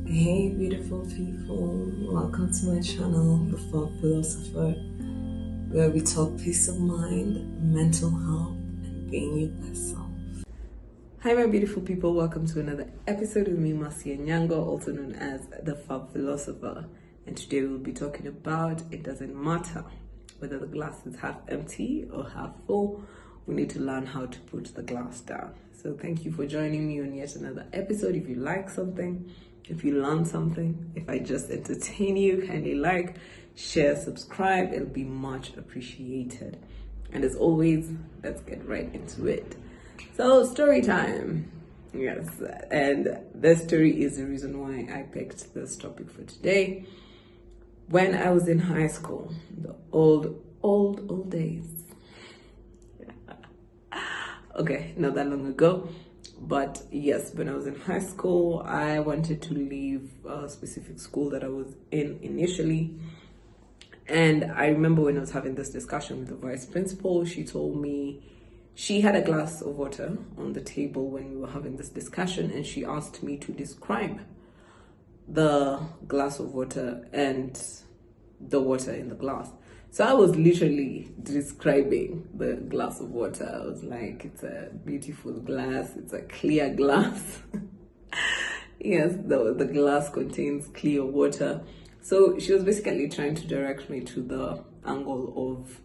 Hey, beautiful people, welcome to my channel, The Fog Philosopher, where we talk peace of mind, mental health, and being your best self. Hi, my beautiful people, welcome to another episode with me, Marcia Nyango, also known as The Fog Philosopher. And today we'll be talking about it doesn't matter whether the glass is half empty or half full, we need to learn how to put the glass down. So thank you for joining me on yet another episode. If you like something, if you learn something, if I just entertain you, kindly like, share, subscribe. It'll be much appreciated. And as always, let's get right into it. So, story time. Yes, and this story is the reason why I picked this topic for today. When I was in high school, the old days. Okay, not that long ago. But yes, when I was in high school, I wanted to leave a specific school that I was in initially. And I remember when I was having this discussion with the vice principal, she told me she had a glass of water on the table when we were having this discussion, and she asked me to describe the glass of water and the water in the glass. So I was literally describing the glass of water. I was like, it's a beautiful glass, it's a clear glass. Yes, the glass contains clear water. So she was basically trying to direct me to the angle of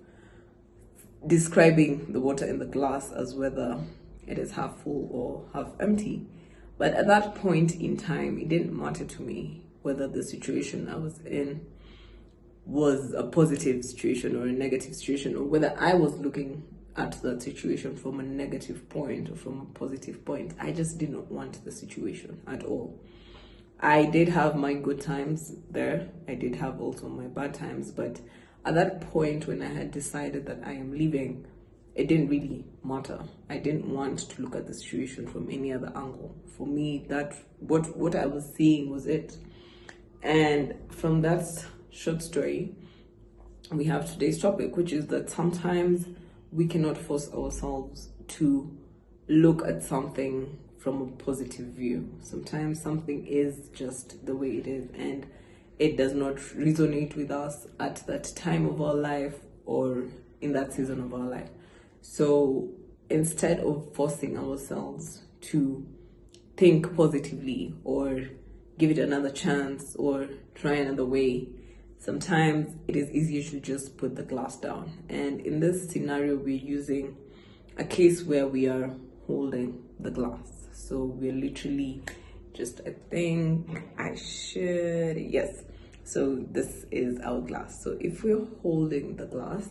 describing the water in the glass as whether it is half full or half empty. But at that point in time, it didn't matter to me whether the situation I was in was a positive situation or a negative situation, or whether I was looking at that situation from a negative point or from a positive point. I just did not want the situation at all. I did have my good times there. I did have also my bad times, but at that point when I had decided that I am leaving, it didn't really matter. I didn't want to look at the situation from any other angle. For me, that what I was seeing was it. And from that short story, we have today's topic, which is that sometimes we cannot force ourselves to look at something from a positive view. Sometimes something is just the way it is, and it does not resonate with us at that time of our life or in that season of our life. So instead of forcing ourselves to think positively or give it another chance or try another way, sometimes it is easier to just put the glass down. And in this scenario, we're using a case where we are holding the glass. So we're literally just, I think I should, yes. So this is our glass. So if we're holding the glass,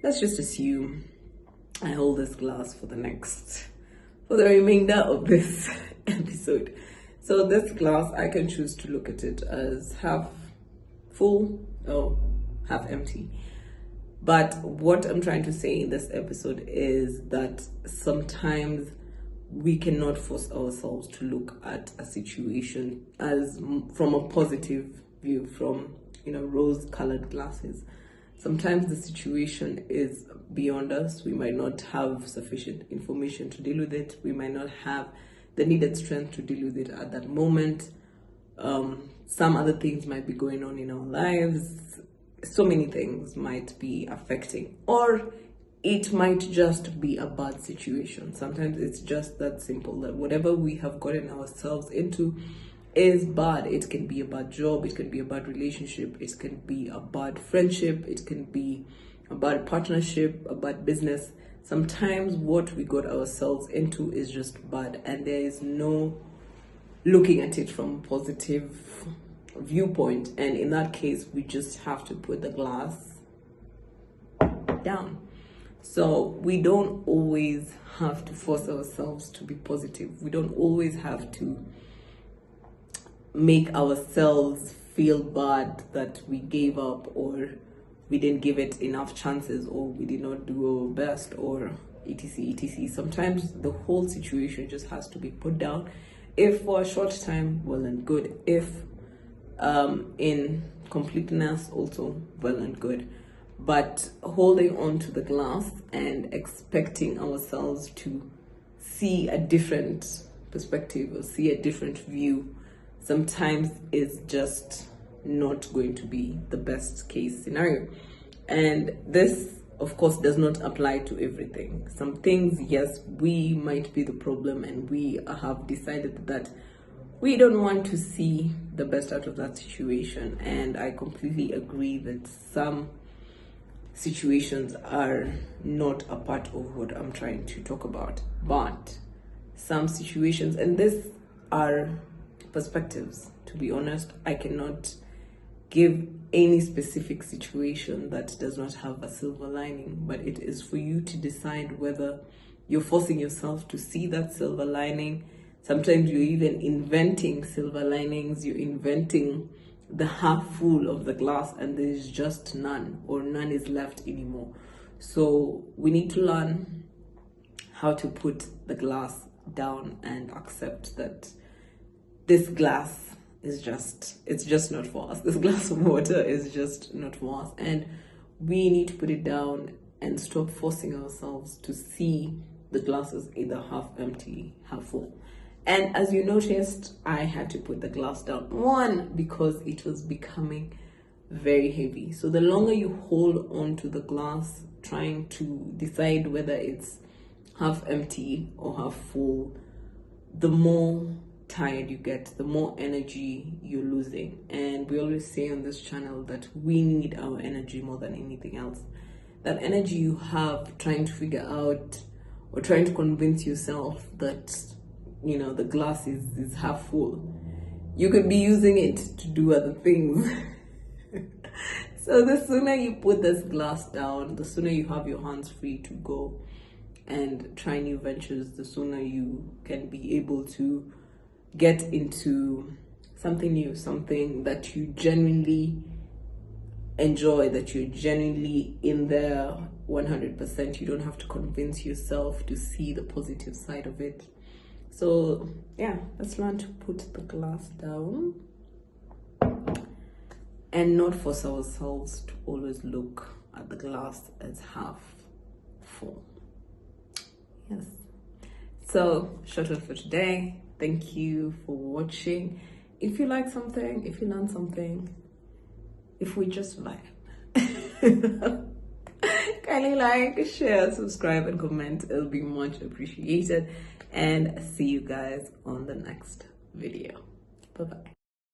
let's just assume I hold this glass for the remainder of this episode. So this glass, I can choose to look at it as half full or half empty. But what I'm trying to say in this episode is that sometimes we cannot force ourselves to look at a situation as from a positive view, from rose-colored glasses. Sometimes the situation is beyond us. We might not have sufficient information to deal with it. We might not have the needed strength to deal with it at that moment. Some other things might be going on in our lives. So many things might be affecting, or it might just be a bad situation. Sometimes it's just that simple, that whatever we have gotten ourselves into is bad. It can be a bad job, it can be a bad relationship, it can be a bad friendship, it can be a bad partnership, a bad business. Sometimes what we got ourselves into is just bad, and there is no looking at it from a positive viewpoint. And in that case, we just have to put the glass down. So we don't always have to force ourselves to be positive. We don't always have to make ourselves feel bad that we gave up, or we didn't give it enough chances, or we did not do our best, or etc. Sometimes the whole situation just has to be put down. If for a short time, well and good. If in completeness, also well and good. But holding on to the glass and expecting ourselves to see a different perspective or see a different view sometimes is just not going to be the best case scenario. And this, of course, does not apply to everything. Some things, yes, we might be the problem, and we have decided that we don't want to see the best out of that situation. And I completely agree that some situations are not a part of what I'm trying to talk about. But some situations, and these are perspectives, to be honest, I cannot give any specific situation that does not have a silver lining, but it is for you to decide whether you're forcing yourself to see that silver lining. Sometimes you're even inventing silver linings, you're inventing the half full of the glass, and there's just none, or none is left anymore. So we need to learn how to put the glass down and accept that this glass is it's just not for us. This glass of water is just not for us, and we need to put it down and stop forcing ourselves to see the glass as either half empty, half full. And as you noticed, I had to put the glass down. One, because it was becoming very heavy. So the longer you hold on to the glass, trying to decide whether it's half empty or half full, the more tired you get, the more energy you're losing. And we always say on this channel that we need our energy more than anything else. That energy you have trying to figure out or trying to convince yourself that, you know, the glass is half full, you could be using it to do other things. So the sooner you put this glass down, the sooner you have your hands free to go and try new ventures, the sooner you can be able to get into something new, something that you genuinely enjoy, that you're genuinely in there 100%. You don't have to convince yourself to see the positive side of it. So yeah, let's learn to put the glass down and not force ourselves to always look at the glass as half full. Yes. So short one for today. Thank you for watching. If you like something, if you learn something, if we just vibe, kindly like, share, subscribe, and comment. It'll be much appreciated. And see you guys on the next video. Bye-bye.